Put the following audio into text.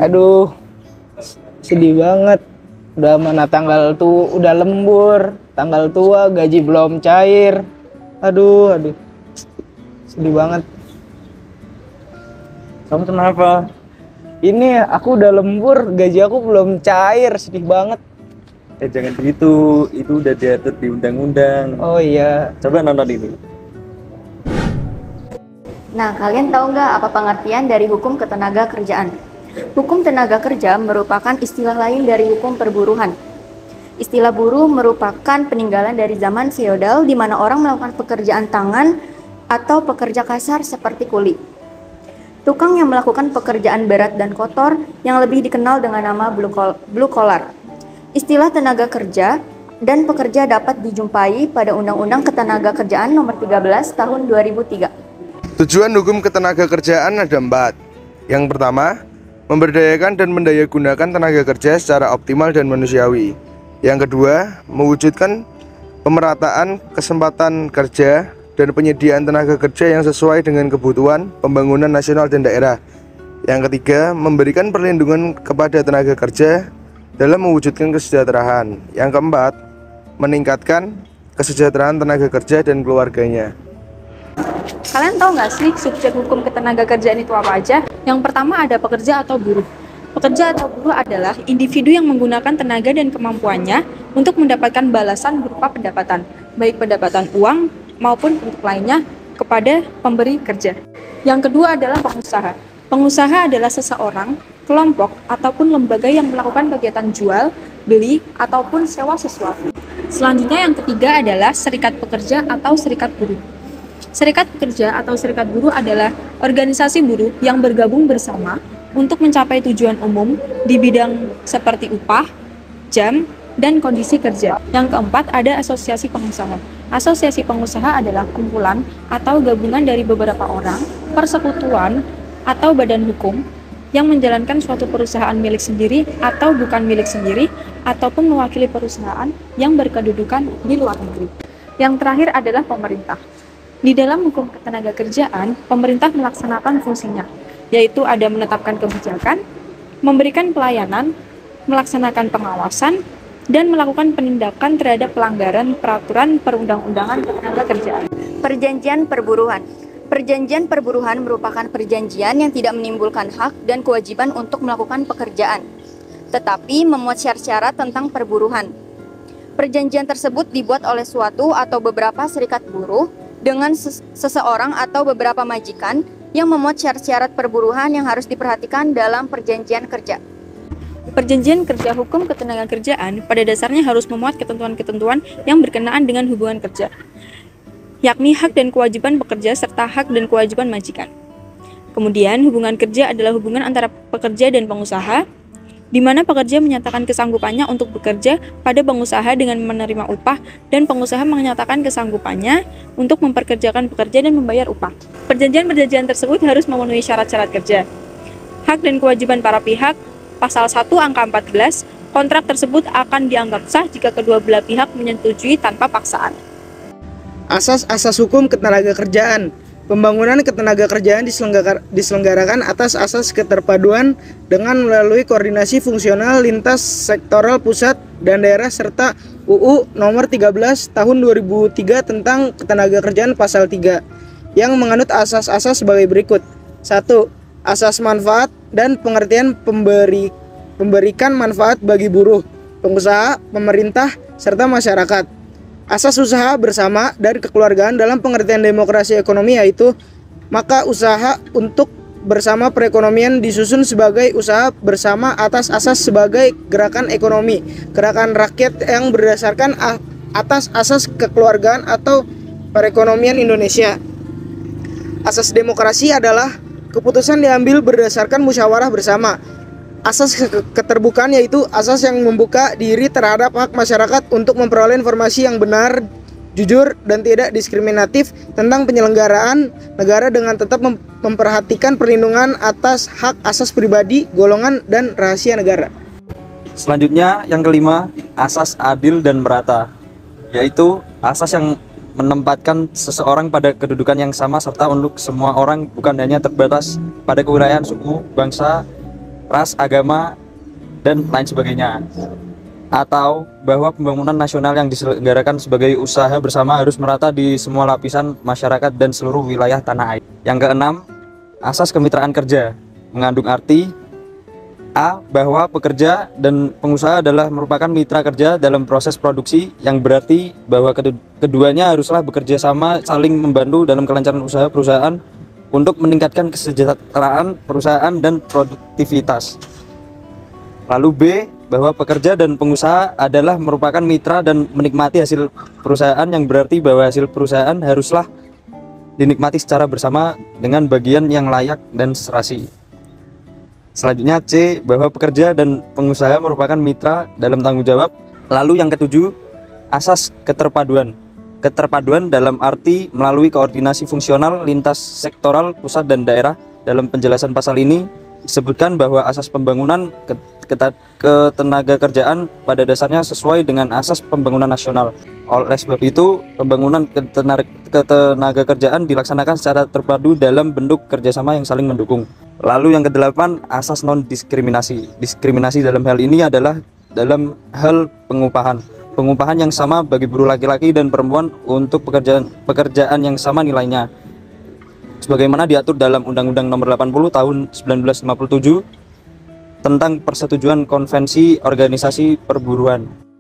Aduh, sedih banget. Udah mana tanggal tuh udah lembur, tanggal tua gaji belum cair. Aduh, sedih banget. Kamu kenapa? Ini aku udah lembur, gaji aku belum cair, sedih banget. Jangan begitu, itu udah diatur di undang-undang. Oh iya. Coba nonton ini. Nah, kalian tahu nggak apa pengertian dari hukum ketenaga kerjaan? Hukum tenaga kerja merupakan istilah lain dari hukum perburuhan. Istilah buruh merupakan peninggalan dari zaman feodal di mana orang melakukan pekerjaan tangan atau pekerja kasar seperti kuli. Tukang yang melakukan pekerjaan berat dan kotor yang lebih dikenal dengan nama blue collar. Istilah tenaga kerja dan pekerja dapat dijumpai pada Undang-Undang Ketenagakerjaan Nomor 13 Tahun 2003. Tujuan hukum ketenaga kerjaan ada 4. Yang pertama, memberdayakan dan mendayagunakan tenaga kerja secara optimal dan manusiawi. Yang kedua, mewujudkan pemerataan kesempatan kerja dan penyediaan tenaga kerja yang sesuai dengan kebutuhan pembangunan nasional dan daerah. Yang ketiga, memberikan perlindungan kepada tenaga kerja dalam mewujudkan kesejahteraan. Yang keempat, meningkatkan kesejahteraan tenaga kerja dan keluarganya. Kalian tahu nggak sih subjek hukum ketenaga kerjaan itu apa aja? Yang pertama ada pekerja atau buruh. Pekerja atau buruh adalah individu yang menggunakan tenaga dan kemampuannya untuk mendapatkan balasan berupa pendapatan, baik pendapatan uang maupun bentuk lainnya kepada pemberi kerja. Yang kedua adalah pengusaha. Pengusaha adalah seseorang, kelompok, ataupun lembaga yang melakukan kegiatan jual, beli, ataupun sewa sesuatu. Selanjutnya yang ketiga adalah serikat pekerja atau serikat buruh. Serikat pekerja atau serikat buruh adalah organisasi buruh yang bergabung bersama untuk mencapai tujuan umum di bidang seperti upah, jam, dan kondisi kerja. Yang keempat ada asosiasi pengusaha. Asosiasi pengusaha adalah kumpulan atau gabungan dari beberapa orang, persekutuan, atau badan hukum yang menjalankan suatu perusahaan milik sendiri atau bukan milik sendiri, ataupun mewakili perusahaan yang berkedudukan di luar negeri. Yang terakhir adalah pemerintah. Di dalam hukum ketenaga kerjaan, pemerintah melaksanakan fungsinya, yaitu ada menetapkan kebijakan, memberikan pelayanan, melaksanakan pengawasan, dan melakukan penindakan terhadap pelanggaran peraturan perundang-undangan ketenaga kerjaan. Perjanjian perburuhan. Perjanjian perburuhan merupakan perjanjian yang tidak menimbulkan hak dan kewajiban untuk melakukan pekerjaan, tetapi memuat syarat-syarat tentang perburuhan. Perjanjian tersebut dibuat oleh suatu atau beberapa serikat buruh dengan seseorang atau beberapa majikan yang memuat syarat-syarat perburuhan yang harus diperhatikan dalam perjanjian kerja. Perjanjian kerja hukum ketenaga kerjaan pada dasarnya harus memuat ketentuan-ketentuan yang berkenaan dengan hubungan kerja, yakni hak dan kewajiban pekerja serta hak dan kewajiban majikan. Kemudian, hubungan kerja adalah hubungan antara pekerja dan pengusaha, di mana pekerja menyatakan kesanggupannya untuk bekerja pada pengusaha dengan menerima upah dan pengusaha menyatakan kesanggupannya untuk memperkerjakan pekerja dan membayar upah. Perjanjian-perjanjian tersebut harus memenuhi syarat-syarat kerja. Hak dan kewajiban para pihak, pasal 1 angka 14, kontrak tersebut akan dianggap sah jika kedua belah pihak menyetujui tanpa paksaan. Asas-asas hukum ketenaga kerjaan. Pembangunan ketenaga kerjaan diselenggarakan atas asas keterpaduan dengan melalui koordinasi fungsional lintas sektoral pusat dan daerah serta UU nomor 13 tahun 2003 tentang ketenaga kerjaan pasal 3 yang menganut asas-asas sebagai berikut. 1. Asas manfaat dan pengertian pemberikan manfaat bagi buruh, pengusaha, pemerintah, serta masyarakat. Asas usaha bersama dan kekeluargaan dalam pengertian demokrasi ekonomi yaitu maka usaha untuk bersama perekonomian disusun sebagai usaha bersama atas asas sebagai gerakan ekonomi, gerakan rakyat yang berdasarkan atas asas kekeluargaan atau perekonomian Indonesia. Asas demokrasi adalah keputusan diambil berdasarkan musyawarah bersama. Asas keterbukaan yaitu asas yang membuka diri terhadap hak masyarakat untuk memperoleh informasi yang benar, jujur, dan tidak diskriminatif tentang penyelenggaraan negara dengan tetap memperhatikan perlindungan atas hak asas pribadi, golongan, dan rahasia negara. Selanjutnya yang kelima, asas adil dan merata, yaitu asas yang menempatkan seseorang pada kedudukan yang sama serta untuk semua orang, bukan hanya terbatas pada kewilayahan suku, bangsa, ras, agama, dan lain sebagainya. Atau bahwa pembangunan nasional yang diselenggarakan sebagai usaha bersama harus merata di semua lapisan masyarakat dan seluruh wilayah tanah air. Yang keenam, asas kemitraan kerja, mengandung arti A. Bahwa pekerja dan pengusaha adalah merupakan mitra kerja dalam proses produksi, yang berarti bahwa keduanya haruslah bekerja sama, saling membantu dalam kelancaran usaha perusahaan untuk meningkatkan kesejahteraan perusahaan dan produktivitas. Lalu B. Bahwa pekerja dan pengusaha adalah merupakan mitra dan menikmati hasil perusahaan, yang berarti bahwa hasil perusahaan haruslah dinikmati secara bersama dengan bagian yang layak dan serasi. Selanjutnya C. Bahwa pekerja dan pengusaha merupakan mitra dalam tanggung jawab. Lalu yang ketujuh, asas keterpaduan. Keterpaduan dalam arti melalui koordinasi fungsional lintas sektoral pusat dan daerah. Dalam penjelasan pasal ini disebutkan bahwa asas pembangunan ketenaga kerjaan pada dasarnya sesuai dengan asas pembangunan nasional. Oleh sebab itu, pembangunan ketenaga kerjaan dilaksanakan secara terpadu dalam bentuk kerjasama yang saling mendukung. Lalu yang kedelapan, asas non-diskriminasi. Diskriminasi dalam hal ini adalah dalam hal pengupahan. Pengupahan yang sama bagi buruh laki-laki dan perempuan untuk pekerjaan yang sama nilainya, sebagaimana diatur dalam Undang-Undang Nomor 80 Tahun 1957 tentang Persetujuan Konvensi Organisasi Perburuan.